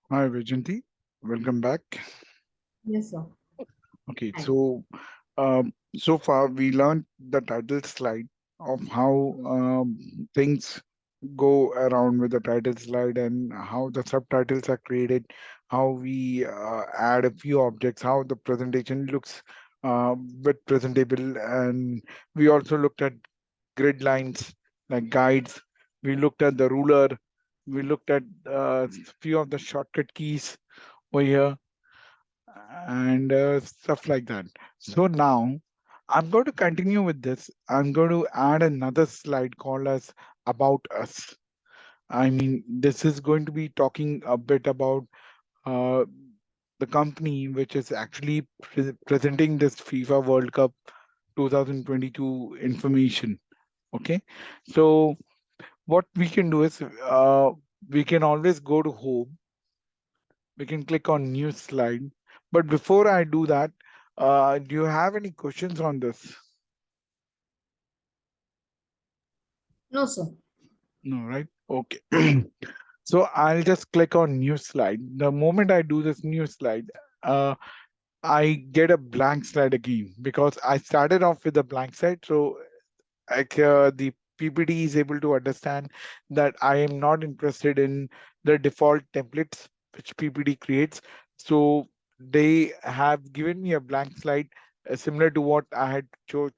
Hi, Vijanti. Welcome back. Yes, sir. Okay, Hi. so far we learned the title slide of how things go around with the title slide and how the subtitles are created, how we add a few objects, how the presentation looks bit presentable, and we also looked at grid lines like guides. We looked at the ruler. We looked at few of the shortcut keys over here and stuff like that. So now I'm going to continue with this. I'm going to add another slide called as About Us. I mean, this is going to be talking a bit about uh, the company which is actually presenting this FIFA World Cup 2022 information. Okay. So what we can do is we can always go to home. We can click on new slide. But before I do that, do you have any questions on this? No, sir. No, right? Okay. So I'll just click on new slide. The moment I do this new slide, uh, I get a blank slide again because I started off with a blank slide. So the PPT is able to understand that I am not interested in the default templates which PPT creates. So they have given me a blank slide similar to what I had chose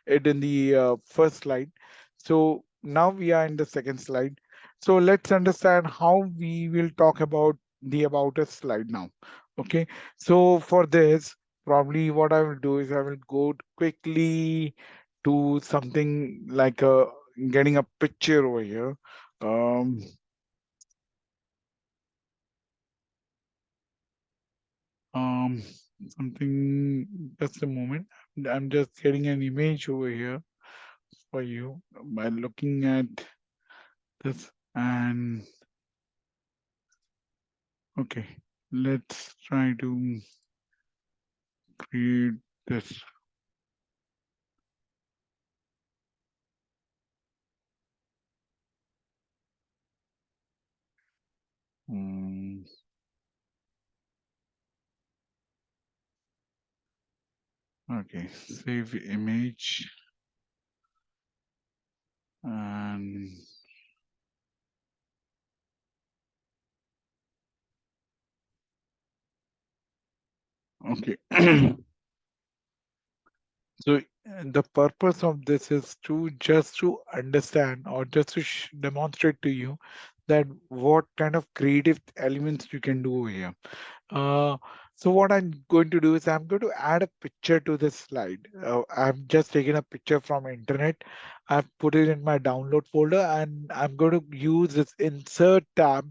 it in the first slide. So now we are in the second slide. So let's understand how we will talk about the about us slide now. Okay. So for this, probably what I will do is I will go quickly to something like getting a picture over here. Um, um, Something. Just a moment. I'm just getting an image over here for you by looking at this. And okay, let's try to create this. Mm, okay, save image and okay. So the purpose of this is to just to understand or just to demonstrate to you that what kind of creative elements you can do over here. Uh, so what I'm going to do is I'm going to add a picture to this slide. I've just taken a picture from internet. I've put it in my download folder and I'm going to use this insert tab.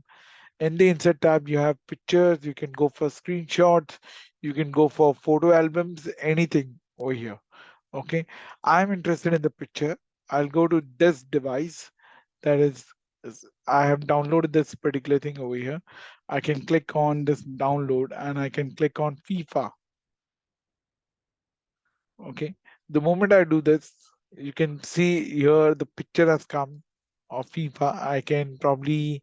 In the insert tab, you have pictures. You can go for screenshots. You can go for photo albums, anything over here. Okay, I'm interested in the picture. I'll go to this device. That is I have downloaded this particular thing over here. I can click on this download and I can click on FIFA. Okay, the moment I do this, you can see here the picture has come of FIFA. I can probably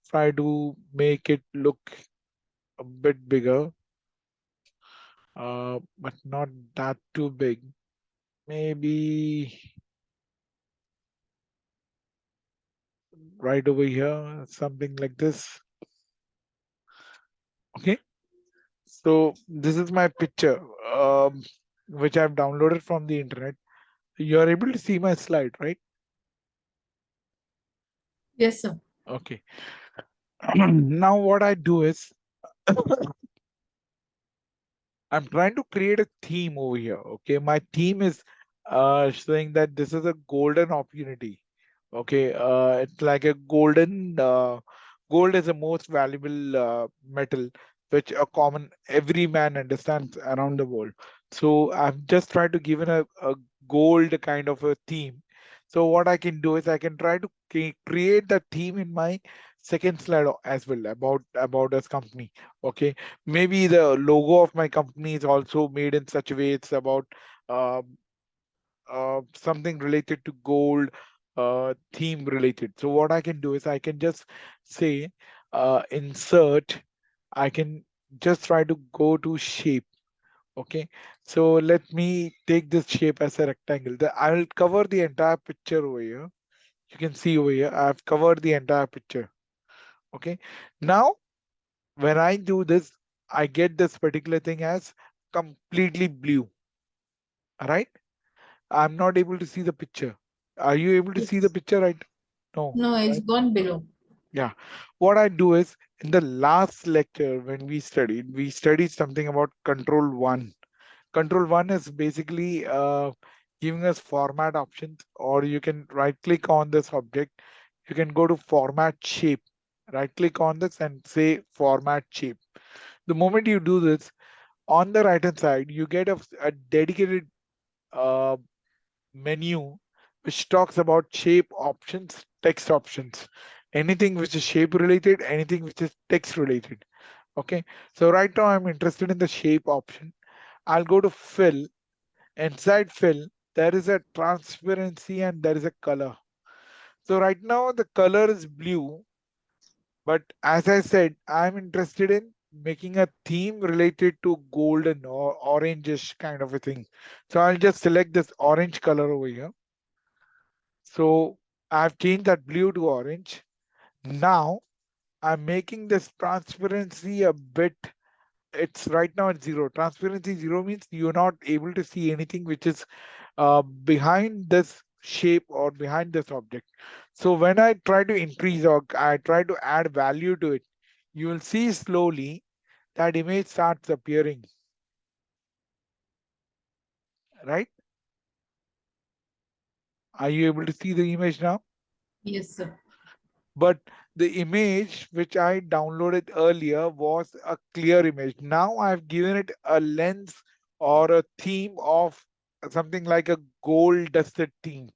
try to make it look a bit bigger, but not that too big. Maybe right over here, something like this. Okay. So this is my picture, which I've downloaded from the internet. You are able to see my slide, right? Yes, sir. Okay. Now what I do is I'm trying to create a theme over here. Okay, my theme is saying that this is a golden opportunity. Okay, it's like a golden. Gold is the most valuable metal, which a common every man understands around the world. So I've just tried to give it a gold kind of a theme. So what I can do is I can try to create that theme in my second slide as well about this company. Okay, maybe the logo of my company is also made in such a way it's about uh, something related to gold, theme related. So what I can do is I can just say insert, I can just try to go to shape. Okay, so let me take this shape as a rectangle. I'll cover the entire picture over here. You can see over here, I've covered the entire picture. Okay, now when I do this, I get this particular thing as completely blue. All right, I'm not able to see the picture. Are you able to see the Yes. picture right? No, No, it's right? gone below. Yeah. What I do is in the last lecture when we studied something about control one. Control one is basically giving us format options, or you can right click on this object. You can go to format shape, right click on this and say format shape. The moment you do this, on the right hand side, you get a dedicated uh, menu which talks about shape options, text options, anything which is shape related, anything which is text related. Okay, so right now I'm interested in the shape option. I'll go to fill. Inside fill, there is a transparency and there is a color. So right now the color is blue, but as I said, I'm interested in making a theme related to golden or orangish kind of a thing. So I'll just select this orange color over here. So I've changed that blue to orange. Now I'm making this transparency a bit. It's right now at zero. Transparency zero means you're not able to see anything which is behind this shape or behind this object. So when I try to increase or I try to add value to it, you will see slowly that image starts appearing, right? Are you able to see the image now? Yes, sir. But the image which I downloaded earlier was a clear image. Now I've given it a lens or a theme of something like a gold dusted theme.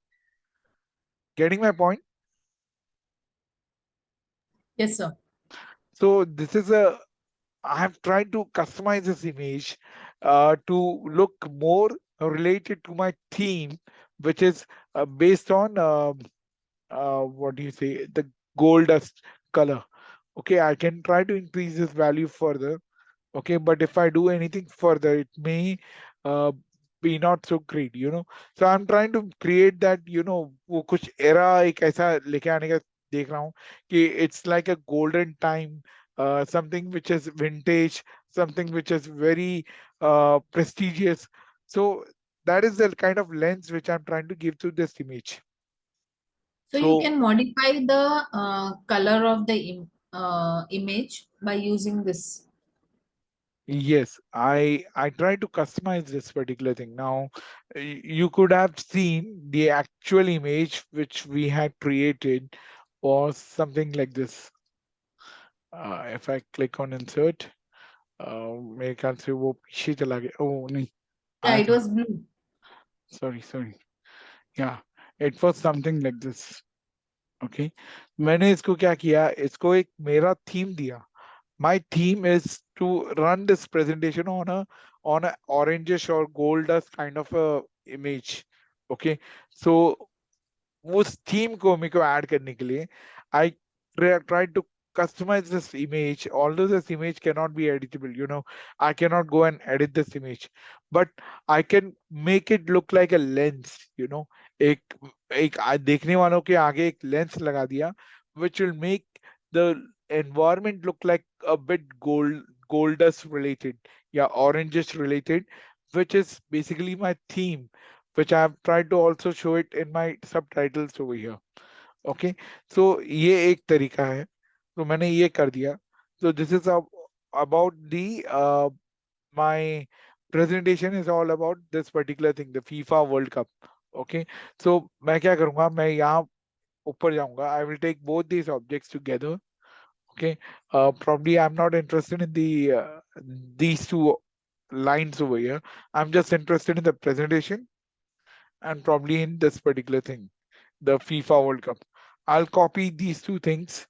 Getting my point? Yes, sir. So this is I have tried to customize this image to look more related to my theme, which is based on what do you say, the gold dust color. Okay, I can try to increase this value further. Okay, but if I do anything further, it may uh, be not so great, you know. So I'm trying to create that, you know, वो कुछ era एक ऐसा लेके आने का देख रहा हूँ कि it's like a golden time, something which is vintage, something which is very prestigious. So that is the kind of lens which I'm trying to give to this image. So you So can modify the color of the image by using this. yes, I try to customize this particular thing. Now, you could have seen the actual image which we had created was something like this. If I click on insert, मेरे ख्याल से वो पीछे चला गया. Oh नहीं, Yeah, आया it था. was blue. Sorry. Yeah, it was something like this. Okay, मैंने इसको क्या किया? इसको एक मेरा थीम दिया. My theme is to run this presentation on a orangish or goldish kind of a image. Okay, so उस थीम को मेरे को ऐड करने के लिए I tried to customize this image. Although this image cannot be editable, you know, I cannot go and edit this image, but I can make it look like a lens, you know. एक एक देखने वालों के आगे एक lens लगा दिया, which will make the environment look like a bit goldish related, yeah, orangish related, which is basically my theme, which I have tried to also show it in my subtitles over here. Okay, so ये एक तरीका है. तो मैंने ये कर दिया. So this is about the my presentation is all about this particular thing, the FIFA World Cup. Okay, so मैं क्या करूँगा? मैं यहाँ ऊपर जाऊँगा. I will take both these objects together. Okay, probably I'm not interested in these two lines over here. I'm just interested in the presentation and probably in this particular thing, the FIFA World Cup. I'll copy these two things.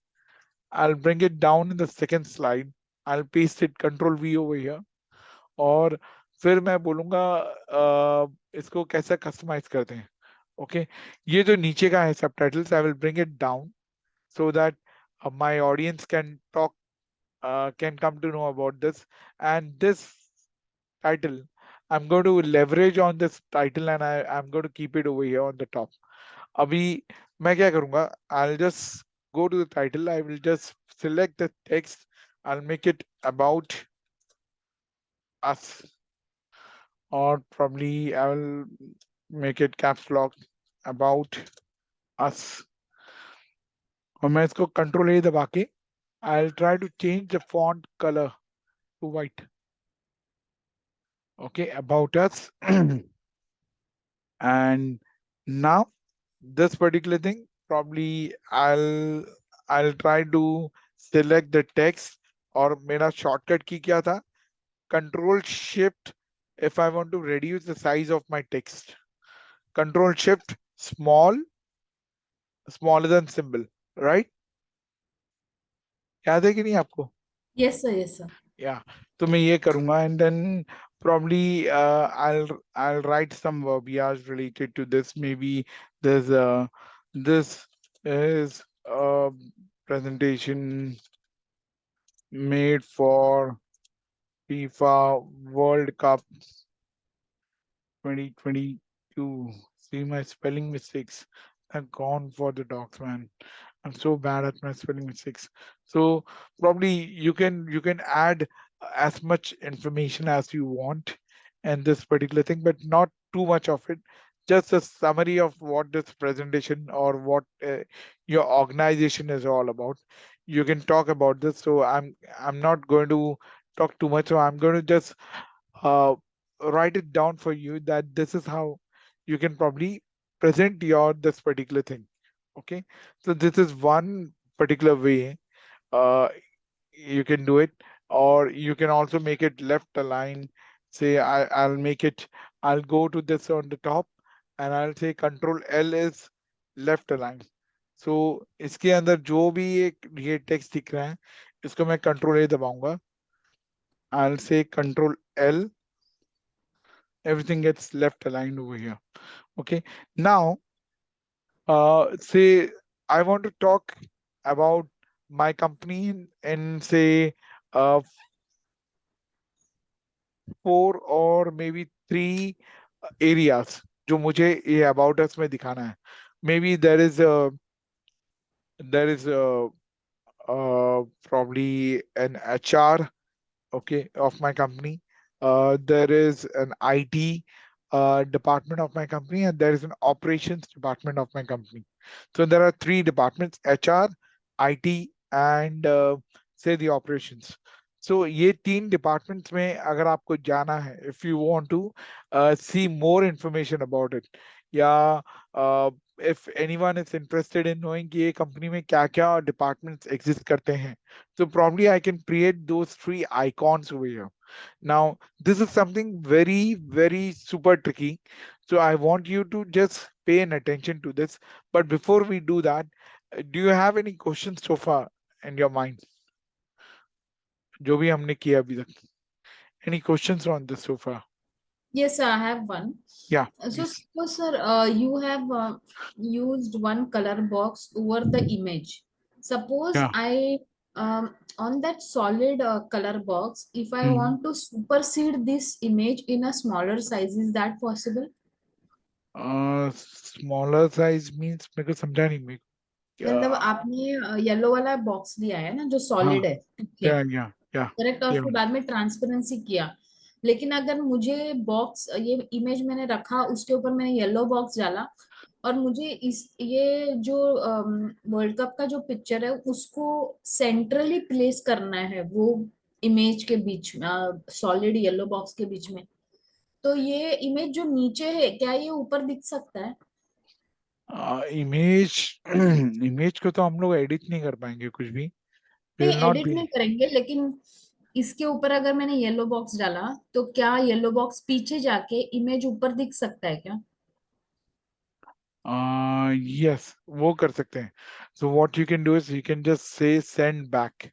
I'll bring it down in the second slide. I'll paste it Control V over here. और फिर मैं बोलूंगा इसको कैसे customise करते हैं. Okay, ये जो नीचे का है subtitles, I will bring it down so that My audience can come to know about this. And this title, I'm going to leverage on this title, and I'm going to keep it over here on the top. अभी मैं क्या करूंगा? I'll just go to the title. I will just select the text. I'll make it about us, or probably I will make it caps lock, about us. और मैं इसको control ए दबा के I'll try to change the font color to white. Okay, about us. And now this particular thing, probably I'll try to select the text. और मेरा shortcut की क्या था? Control Shift if I want to reduce the size of my text. Control Shift smaller than symbol, right? याद है कि नहीं आपको? Yes, sir. Yes, sir. Yeah, तो मैं ये करूंगा, and then probably I'll write some verbiage related to this. Maybe there's this is a presentation made for FIFA World Cup 2022. See my spelling mistakes. I've gone for the docs, man. I'm so bad at my spelling mistakes. So probably you can add as much information as you want in this particular thing, but not too much of it. Just a summary of what this presentation or what your organization is all about. You can talk about this. So I'm not going to talk too much. So I'm going to just uh, write it down for you that this is how you can probably present your this particular thing. Okay, so this is one particular way uh, you can do it, or you can also make it left align. Say I'll make it, I'll go to this on the top, and I'll say Control L is left align. So इसके अंदर जो भी एक ये text दिख रहा है, इसको मैं कंट्रोल ए दबाऊंगा. I'll say Control L, everything gets left aligned over here. Okay, now say I want to talk about my company in say uh, 4 or maybe 3 areas जो मुझे ये about us में दिखाना है. Maybe there is probably an HR, okay, of my company. There is an IT department of my company, and there is an operations department of my company. So there are 3 departments: HR, IT, and say the operations. So ये 3 departments में अगर आपको जाना है, if you want to see more information about it, या if anyone is interested in knowing कि ये company में क्या-क्या departments exist करते हैं, so probably I can create those 3 icons over here. Now, this is something very, very super tricky. So I want you to just pay an attention to this. But before we do that, do you have any questions so far in your mind? जो भी हमने किया अभी तक. Any questions on this so far? Yes, sir, I have one. Yeah, So, please. suppose, sir, you have used one color box over the image. Suppose Yeah. on that solid color box, if I Mhm. want to supersede this image in a smaller size, is that possible? Smaller size means मेरे को समझा नहीं. मेरे मतलब को आपने yellow वाला box दिया है ना जो हाँ. सॉलिड है, ठीक है, Yeah. Yeah. करेक्ट, और Yeah. फिर बाद में ट्रांसपेरेंसी किया, लेकिन अगर मुझे बॉक्स ये इमेज मैंने रखा उसके ऊपर मैंने येलो बॉक्स डाला और मुझे इस ये जो वर्ल्ड कप का जो पिक्चर है उसको सेंट्रली प्लेस करना है वो इमेज के बीच में, सॉलिड येलो बॉक्स के बीच में, तो ये इमेज जो नीचे है क्या ये ऊपर दिख सकता है? इमेज इमेज को तो हम लोग एडिट नहीं कर पाएंगे कुछ भी. We नहीं will not एडिट be. नहीं करेंगे, लेकिन इसके ऊपर अगर मैंने येलो बॉक्स डाला तो क्या येलो बॉक्स पीछे जाके इमेज ऊपर दिख सकता है क्या? Yes, वो कर सकते हैं. So what you can do is you can just say send back.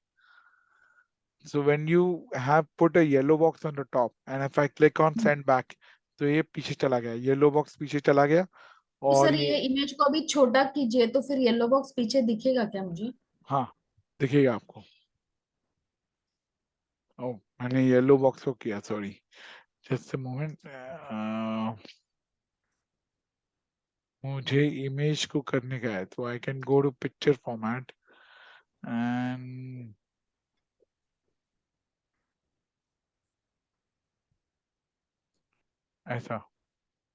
So when you have put a yellow box on the top, and if I click on send back, तो ये पीछे चला गया, yellow box पीछे चला गया. तो और सर ये ये इमेज को अभी छोटा कीजिए तो फिर येलो बॉक्स पीछे दिखेगा क्या मुझे? हाँ, दिखेगा आपको। ओ, मैंने येलो बॉक्स को किया, सॉरी, जस्ट अ मोमेंट। मुझे इमेज को करने का है, तो I can go to picture format and ऐसा।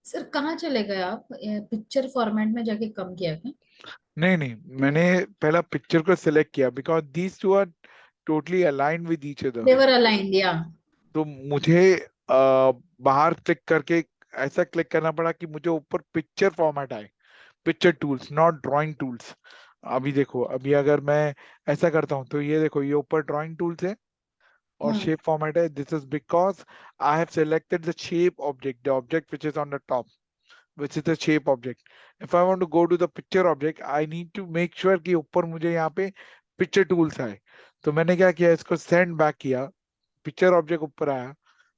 सर कहाँ चले गए आप? पिक्चर फॉर्मेट में जाके कम किया क्या? नहीं नहीं, मैंने पहला पिक्चर को सिलेक्ट किया because these two are totally aligned with each other. They were aligned या? तो मुझे बाहर क्लिक करके ऐसा क्लिक करना पड़ा कि मुझे ऊपर पिक्चर फॉर्मेट आए, picture tools, not drawing tools. अभी देखो, अभी अगर मैं ऐसा करता हूँ तो ये देखो, ये ऊपर ड्राइंग टूल्स है और हाँ शेप फॉर्मेट है। This is because I have selected the shape object, the object which is on the top, which is the shape object. If I want to go to the picture object, I need to make sure कि ऊपर मुझे यहाँ पे picture tools आए। तो मैंने क्या किया, इसको सेंड बैक किया, पिक्चर ऑब्जेक्ट ऊपर आया।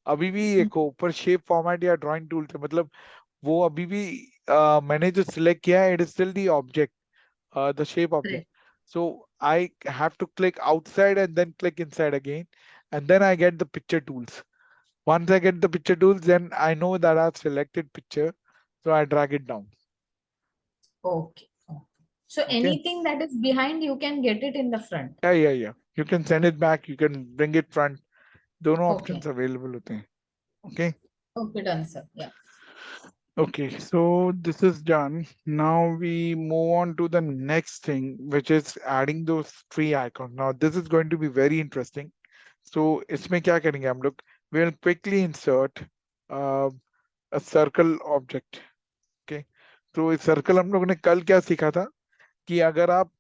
अभी भी देखो ऊपर शेप फॉर्मेट या ड्राइंग टूल है, मतलब वो अभी भी मैंने जो सिलेक्ट किया है, it is still the object, the shape object. Correct. So I have to click outside and then click inside again, and then I get the picture tools. Once I get the picture tools, then I know that I've selected picture, so I drag it down. Okay. So Okay. Anything that is behind you can get it in the front? Yeah, yeah, yeah. You can send it back. You can bring it front. दोनों okay. options available होते हैं. Okay. Okay done sir या। Okay, so this is done. Now we move on to the next thing, which is adding those three icons. Now this is going to be very interesting. So इसमें क्या करेंगे हम लोग? We'll quickly insert uh, a circle object. Okay. तो इस circle हम लोगों ने कल क्या सीखा था कि अगर आप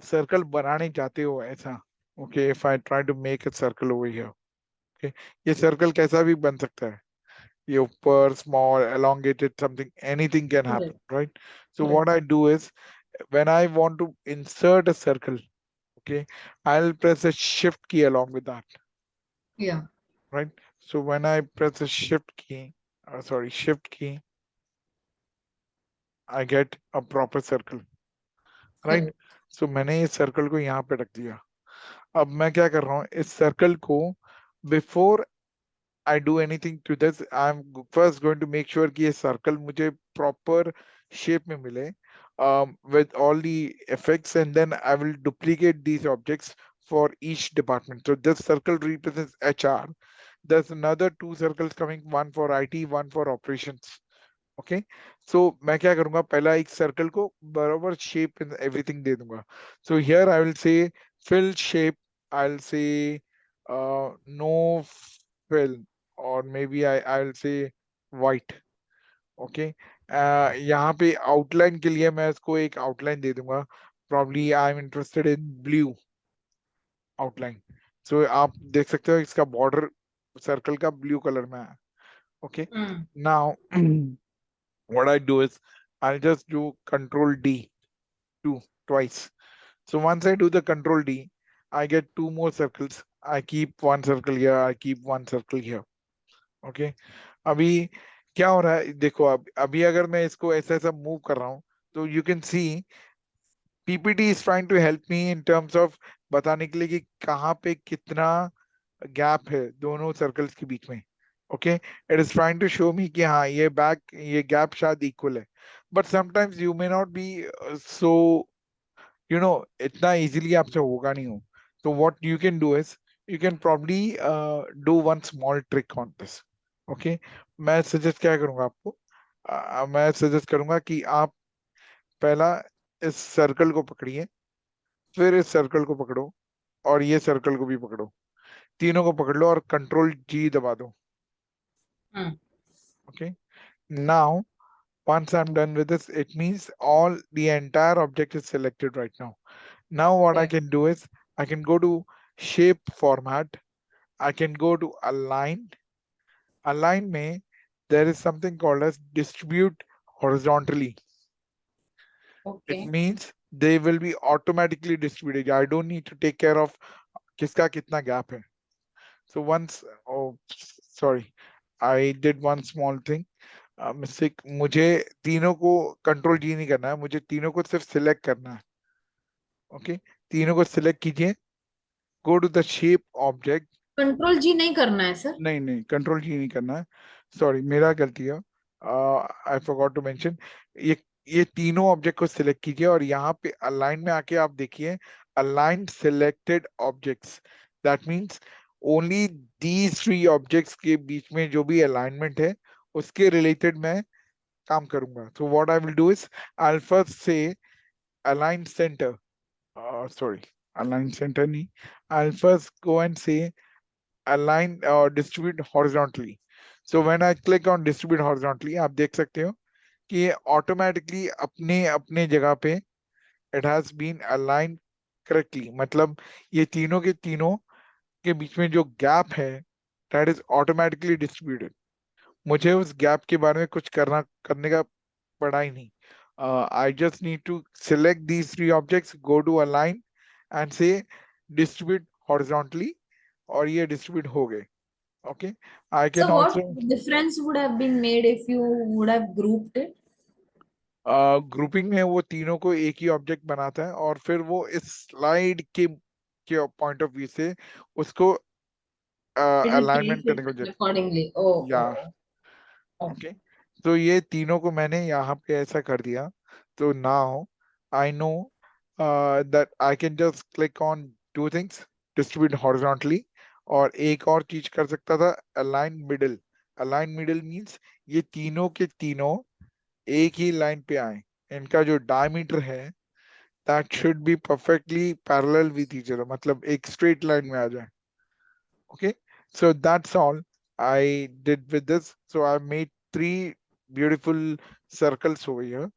सर्कल बनाने चाहते हो ऐसा, okay, if I try to make a circle over here, okay, ये सर्कल कैसा भी बन सकता है, ये ऊपर small elongated something, anything can happen, correct. right? So what correct. I do is, when I want to insert a circle, okay, I'll press a shift key along with that, या। right? So when I press a shift key, sorry, shift key, I get a proper circle, right? Correct. So मैंने इस circle को यहाँ पे रख दिया। अब मैं क्या कर रहा हूँ, इस सर्कल को, before I do anything to this, I'm first going to make sure कि ये circle मुझे proper shape में मिले, with all the effects, and then I will duplicate these objects for each department. So this circle represents HR. There's another two circles coming, one for IT, one for operations. Okay, so मैं क्या करूंगा, पहला एक circle को बराबर shape and everything दे दूंगा। So here I will say fill shape, I will say no fill, और maybe I will say white. Okay, यहाँ पे आउटलाइन के लिए मैं इसको एक आउटलाइन दे दूंगा, probably I am interested in blue outline. So आप देख सकते हो इसका बॉर्डर सर्कल का ब्लू कलर में है। Okay, hmm. Now what I do is I'll just do Control D two twice. So once I do the Control D, I get two more circles. I keep one circle here, I keep one circle here. Okay. अभी क्या हो रहा है देखो, अब अभी अगर मैं इसको ऐसा ऐसा मूव कर रहा हूँ, तो you can see PPT is trying to help me in terms of बताने के लिए कि कहाँ पे कितना गैप है दोनों सर्कल्स के बीच में। Okay, it is trying to show me कि हाँ ये गैप शायद इक्वल है, but sometimes you may not be so, you know, इतना इजीली आपसे होगा नहीं हो। तो what you can do is, you can probably do one small trick on this. Okay, मैं सजेस्ट क्या करूंगा आपको, मैं सजेस्ट करूंगा कि आप पहला इस सर्कल को पकड़िए, फिर इस सर्कल को पकड़ो, और ये सर्कल को भी पकड़ो, तीनों को पकड़ लो और कंट्रोल जी दबा दो। हम्म। Okay, now once I'm done with this, it means all the entire object is selected right now. Now what I correct. can do is I can go to shape format, I can go to align. Align में there is something called as distribute horizontally. It okay. means they will be automatically distributed. I don't need to take care of किसका कितना gap है. So once, oh sorry, I did one small thing. Mistake, मुझे तीनों को control G नहीं करना है, मुझे तीनों को सिर्फ सिलेक्ट करना है। ओके, तीनों को सिलेक्ट कीजिए, go to the shape object. Control G नहीं करना है सर? नहीं नहीं, कंट्रोल की नहीं करना है, सॉरी मेरा गलती है, आई फॉरगॉट टू मेंशन। ये ये तीनों ऑब्जेक्ट को सिलेक्ट कीजिए और यहाँ पे अलाइन में आके आप देखिए, align selected objects, that means only these three objects के बीच में जो भी अलाइनमेंट है उसके रिलेटेड मैं काम करूंगा। तो what I will do is, I first say align centre, sorry, align center नहीं, I'll first go and say align or distribute horizontally. So when I click on distribute horizontally, आप देख सकते हो कि ये ऑटोमेटिकली अपने अपने जगह पे it has been aligned correctly, मतलब ये तीनों के तीनों के बीच में जो गैप है that is automatically distributed। मुझे उस गैप के बारे में कुछ करने का पड़ा ही नहीं। I just need to select these three objects, go to align and say distribute horizontally, और ये डिस्ट्रीब्यूट हो गए। Okay, I can So what also difference would have been made if you would have grouped it? Grouping में वो तीनों को एक ही object बनाता है और फिर वो इस स्लाइड के पॉइंट ऑफ व्यू से उसको It will place अलाइनमेंट करने it को जरूरत। accordingly. Oh, या oh, oh. Okay, Okay. तो ये तीनों को मैंने यहाँ पे ऐसा कर दिया। तो now I know that I can just click on two things, distribute horizontally, और एक और चीज कर सकता था, align middle. Align middle means ये तीनों के तीनों एक ही लाइन पे आए, इनका जो डायमीटर है that should be perfectly parallel with each other, मतलब एक स्ट्रेट लाइन में आ जाए। Okay, so that's all I did with this. So I made three beautiful circles over here,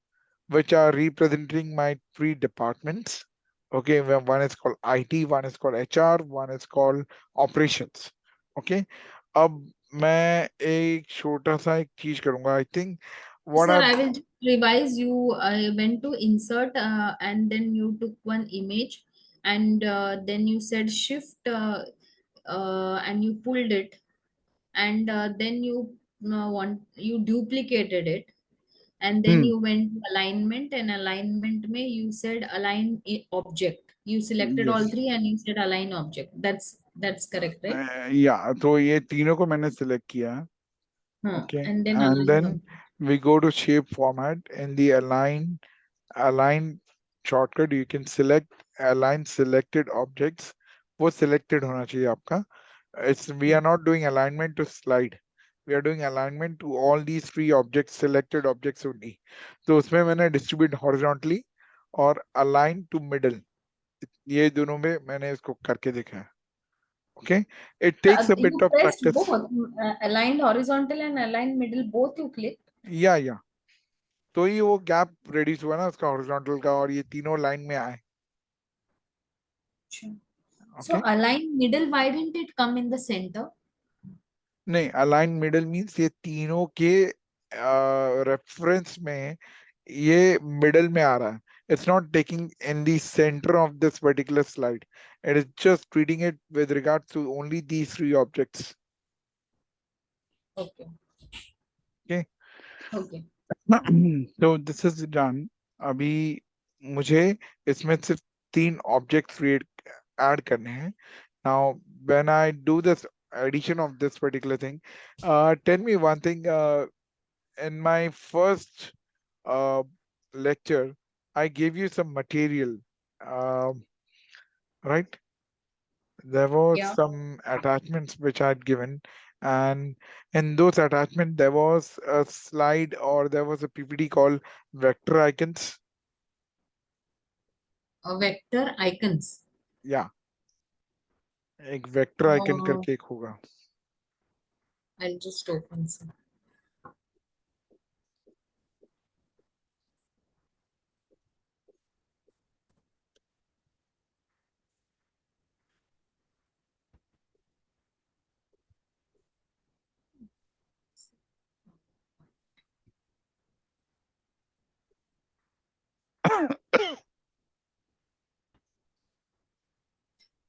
which are representing my three departments. Okay, one is called IT, one is called HR, one is called operations. Okay, अब मैं एक छोटा सा एक चीज करूंगा, I think what Sir, I've I will just revise you. I went to insert and then you took one image and then you said shift and you pulled it and then you want you duplicated it and then hmm, you went to alignment and alignment mein you said align object. You selected all yes, three and you said align object. That's correct, right? या तो ये तीनों को मैंने select किया। Huh. Okay, And then and align then object. we go to shape format. In the align shortcut, you can select align selected objects. वो selected होना चाहिए आपका। It's we are not doing alignment to slide. We are doing alignment to all these three objects, selected objects only. तो उसमें मैंने distribute horizontally और align to middle, ये दोनों में मैंने इसको करके देखा है। Okay, it takes a bit You of pressed practice. both, aligned horizontal and aligned middle, both you clicked. या तो ही वो गैप रेड्यूस हुआ ना उसका हॉरिजॉन्टल का, और ये तीनों लाइन में आए। Sure. So okay, align middle, why didn't it come in the center? नहीं, अलाइन मिडल मींस ये तीनों के रेफरेंस में ये मिडल में आ रहा है। It's not taking in the centre of this particular slide, it is just treating it with regard to only these three objects. Okay. Okay, Okay. तो दिस इज डन। अभी मुझे इसमें सिर्फ तीन ऑब्जेक्ट क्रिएट ऐड करने हैं। Now, when I do this addition of this particular thing, tell me one thing. In my first uh, lecture, I gave you some material, right? There was Yeah. some attachments which I had given, and in those attachments, there was a slide or there was a PPT called vector icons. Vector icons. Yeah, एक vector icon Uh, करके एक होगा। I'll just open some.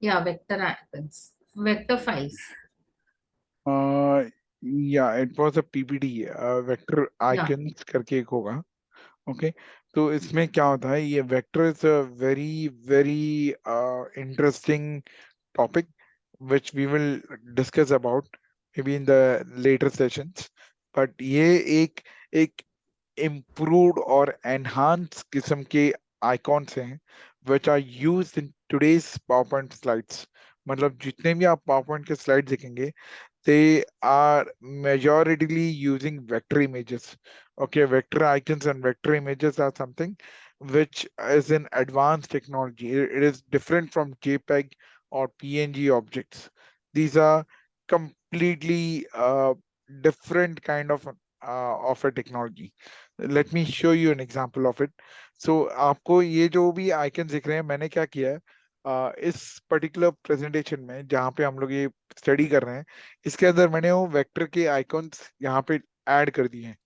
Yeah, vector icons. Vector files. या it was a PPT, vector Yeah. Icons करके एक होगा। Okay, तो इसमें क्या होता है, ये vector is a very very interesting topic which we will discuss about maybe in the later sessions. But ये एक improved और enhanced किस्म के icons हैं which are used in today's PowerPoint slides. मतलब जितने भी आप PowerPoint के slides देखेंगे, they are majoritarily using vector images. Okay, vector icons and vector images are something which is an advanced technology. It is different from JPEG or PNG objects. These are completely different kind of a technology. Let me show you an example of it. So आपको ये जो भी icons दिख रहे हैं, मैंने क्या किया है, इस पर्टिकुलर प्रेजेंटेशन में जहाँ पे हम लोग ये स्टडी कर रहे हैं, इसके अंदर मैंने वो वेक्टर के आइकॉन्स यहाँ पे ऐड कर दिए हैं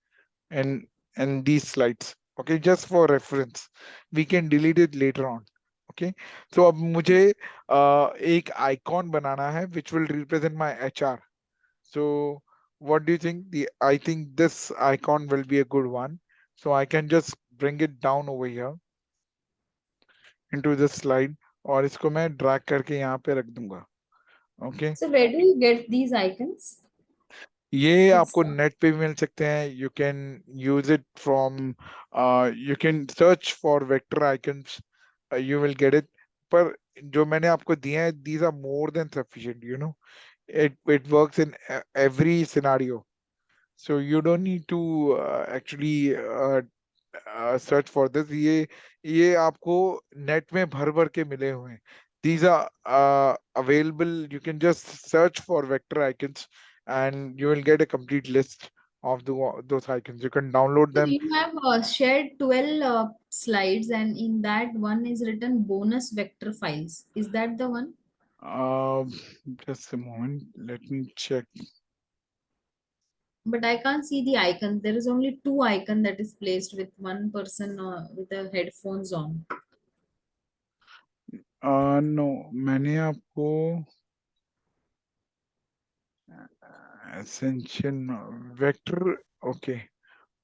and and these slides. Okay, just for reference, we can delete it later on. Okay, so अब मुझे एक icon बनाना है which will represent my HR. So what do you think? I think this icon will be a good one. So I can just bring it down over here into this slide और इसको मैं drag करके यहाँ पे रख दूंगा. Okay. So where do you get these icons? ये It's आपको नेट पे भी मिल सकते हैं. You can use it from, you can search for vector icons, you will get it. पर जो मैंने आपको दिए हैं, these are more than sufficient, you know. It works in every scenario. So you don't need to actually search for this. ये आपको net में भर भर के मिले हुए हैं. These are available. You can just search for vector icons and you will get a complete list of those icons. You can download so them. you have shared 12 slides, and in that one is written bonus vector files. Is that the one? Um, just a moment. Let me check. But I can't see the icon. There is only two icon that is placed with one person with the headphones on. No, मैंने आपको ascension vector. Okay.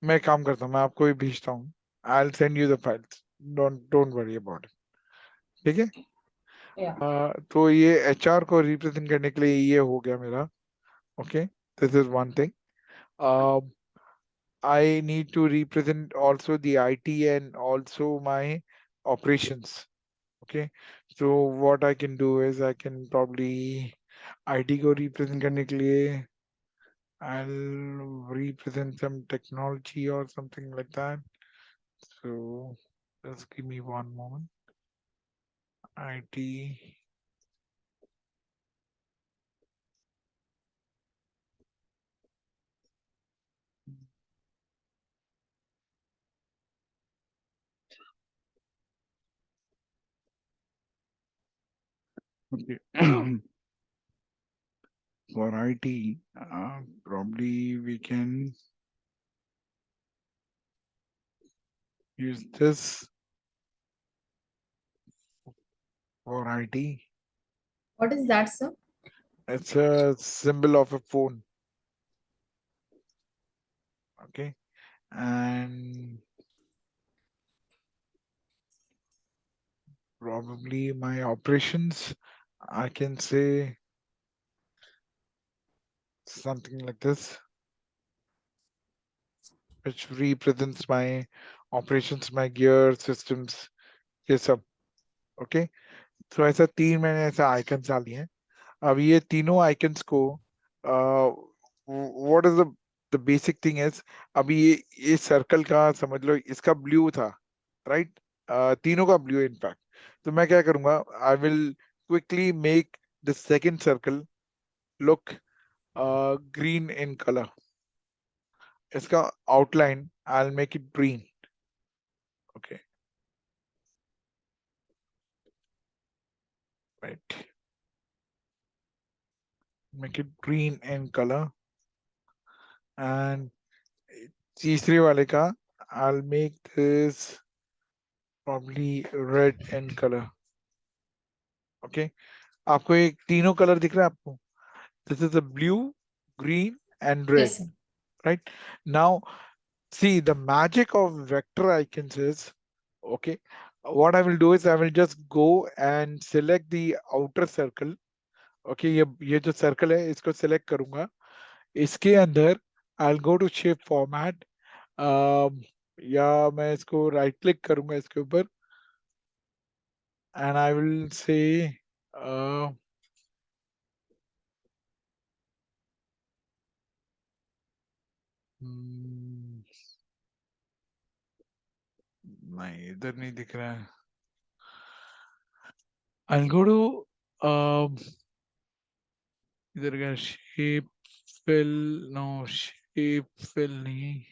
मैं काम करता हूँ, मैं आपको ही भेजता हूँ. I'll send you the files. Don't worry about it. ठीक है. Yeah. तो ये HR को रिप्रेजेंट करने के लिए ये हो गया मेरा. Okay, this is one thing. I need to represent also the IT and also my operations. Okay, so what I can do is I can probably IT को represent करने के लिए I'll represent some technology or something like that. So just give me one moment. IT. Okay. For IT, probably we can use this for IT. What is that, sir? It's a symbol of a phone. Okay. And probably my operations, I can say something like this, which represents my operations, my gear systems, ये सब. Okay. तो ऐसा तीन मैंने ऐसा icons डाल दिए हैं. अब ये तीनों आइकन्स को what is the basic thing is, अभी ये सर्कल का समझ लो, इसका ब्लू था, राइट. तीनों का ब्लू इनफैक्ट. तो मैं क्या करूंगा, I will quickly make the second circle look green in colour. इसका outline I will make it green. Okay, right. Make it green in colour. And तीसरे वाले का I will make this probably red in color. Okay, आपको एक तीनों colour दिख रहा है आपको. This is the blue, green and red, Yes, sir. right? Now See, the magic of vector icons is, okay, what I will do is I will just go and select the outer circle. Okay, ये जो circle है इसको select करूंगा. इसके अंदर I'll go to shape format. um, या मैं इसको right click करूंगा इसके ऊपर and I will say uh, hmm, नहीं इधर नहीं दिख रहा है. I'll go to इधर का shape fill. No, shape fill नहीं,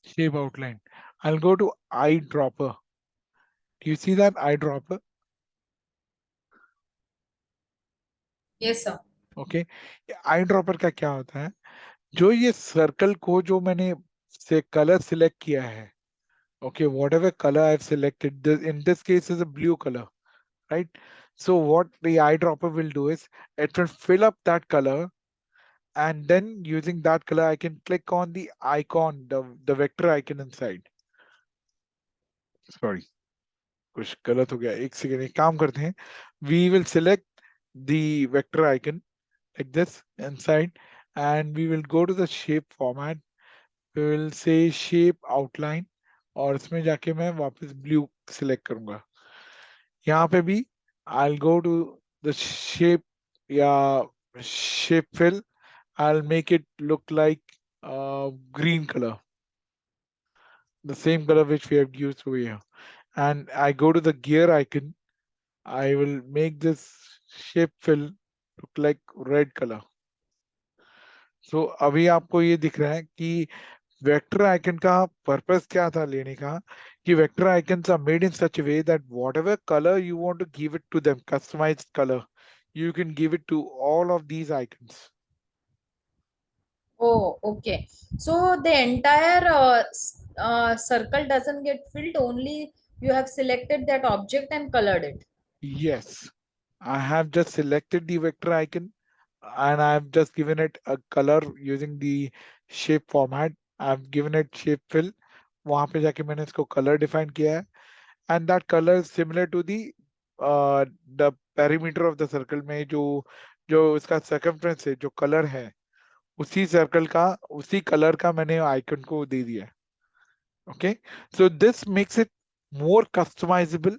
shape outline. I'll go to eyedropper. Do you see that eyedropper? Yes sir. Okay. eyedropper का क्या होता है? जो ये सर्कल को जो मैंने से कलर सिलेक्ट किया है, okay, whatever color I've selected, in this case is a blue color, right? So what the eyedropper will do is it will fill up that color, and then using that color I can click on the icon, the vector icon inside. Sorry, कुछ गलत हो गया. एक second, एक काम करते हैं. We will select the vector icon like this inside, and we will go to the shape format. We will say shape outline, और इसमें जाके मैं वापस blue select करूंगा. यहाँ पे भी I'll go to the shape या shape fill. I'll make it look like green color, the same color which we have used over here. And I go to the gear icon. I will make this shape fill look like red color. So अभी आपको ये दिख रहा है कि vector icon का purpose क्या था लेने का, कि vector icons are made in such a way that whatever color you want to give it to them, customized color, you can give it to all of these icons. Oh, okay. So the entire circle doesn't get filled, only you have selected that object and colored it. Yes, I have just selected the vector icon and I've just given it a color using the shape format. I've given it shape fill. वहां पे जाके मैंने इसको color define किया है, and that color is similar to the perimeter of the circle में जो जो इसका circumference है, जो color है, उसी circle का उसी color का मैंने icon को दे दिया है. Okay, so this makes it more customizable,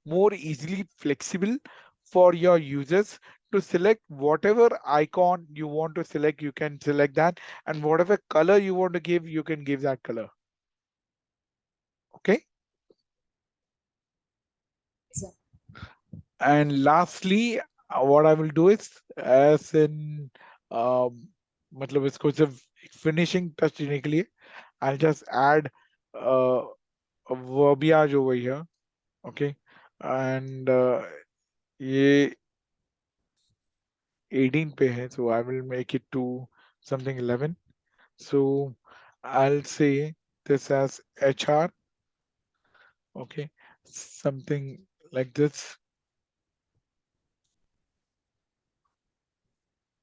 more easily flexible for your users to select whatever icon you want to select. You can select that, and whatever color you want to give, you can give that color. Okay, So, and lastly, what I will do is, as in मतलब इसको सिर्फ finishing touch देने के लिए, I'll just add uh, a verbiage over here. Okay, and ये 18 पे है, so I will make it to something 11. So I'll say this as HR. Okay, something like this.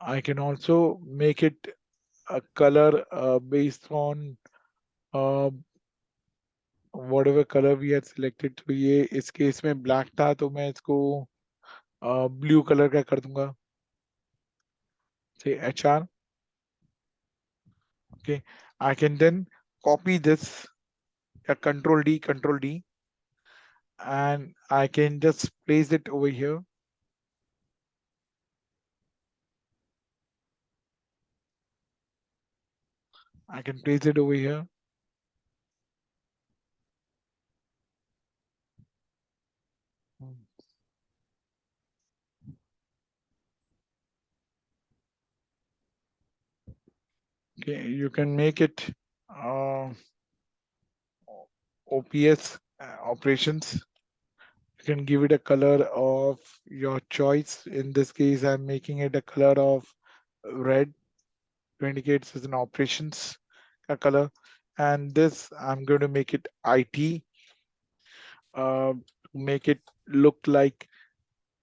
I can also make it a color based on uh, whatever color we had selected. तो ये इस case में black था, तो मैं इसको blue color का कर दूंगा. Say HR. Okay, I can then copy this. Control D, and I can just place it over here. I can place it over here. Okay, you can make it uh, OPS operations. You can give it a color of your choice. In this case, I'm making it a color of red to indicate it's an operations color. And this, I'm going to make it IT to make it look like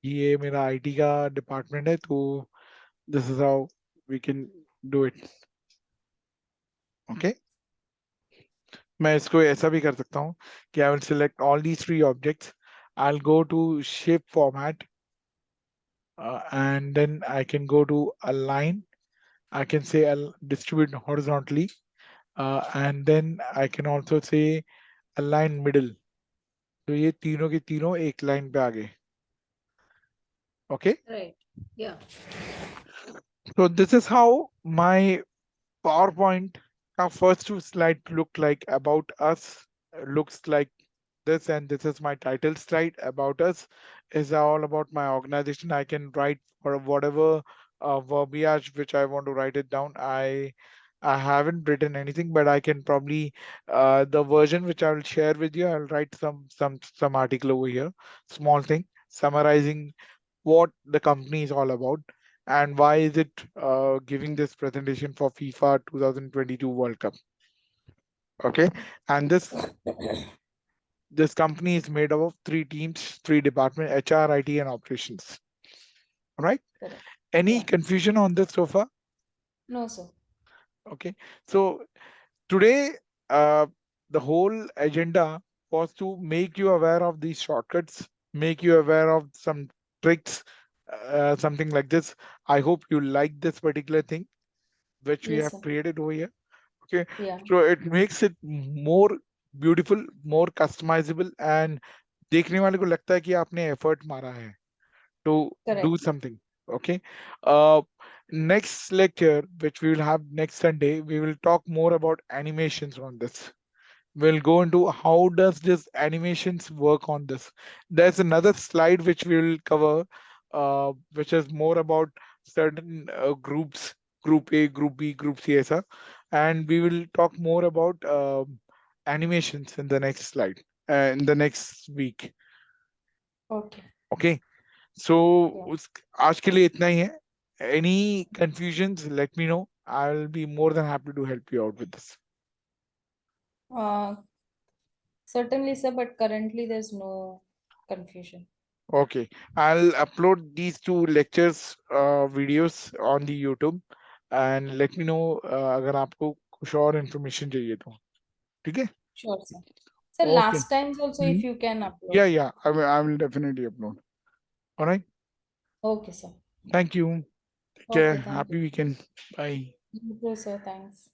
ये मेरा IT का department है, तो this is how we can do it. Okay. मैं इसको ऐसा भी कर सकता हूँ कि I will select all these three objects. I'll go to shape format, and then I can go to align. I can say I'll distribute horizontally, and then I can also say align middle. तो ये तीनों के तीनों एक line पे आ गए. Okay. Right. Yeah. So this is how my PowerPoint our first two slides look like about us, looks like this, and this is my title slide. About us is all about my organization. I can write for whatever verbiage which I want to write it down. I haven't written anything, but I can probably the version which I will share with you. I'll write some article over here, small thing summarizing what the company is all about and why is it giving this presentation for FIFA 2022 World Cup. Okay, and this company is made up of three teams, three departments: HR, IT, and operations. All right. Correct. Any Yeah. confusion on this so far? No, sir. Okay. So today, the whole agenda was to make you aware of these shortcuts, make you aware of some tricks, something like this. I hope you like this particular thing which we Yes, have sir. created over here. Okay, Yeah. so it makes it more beautiful, more customizable, and देखने वाले को लगता है कि आपने effort मारा है to do Correct. something. Okay. uh, Next lecture which we will have next Sunday, we will talk more about animations on this. We'll go into how does this animations work on this. There's another slide which we will cover, which is more about certain groups, group A, group B, group C, ऐसा. And we will talk more about animations in the next slide, in the next week. Okay. Okay. So Yeah. आज के लिए इतना ही है. Any confusions, let me know. I'll be more than happy to help you out with this. Uh, Certainly, sir, but currently there's no confusion. Okay, I'll upload these two lectures videos on the YouTube and let me know अगर आपको कुछ और information चाहिए तो. ठीक है? Sure, sir. Sir, Okay. last times also, Hmm. if you can upload. Yeah, yeah, I will definitely upload. All right. Okay, sir. Thank you. Take care. Okay, thank Happy you. weekend. Bye. You too, sir. Thanks.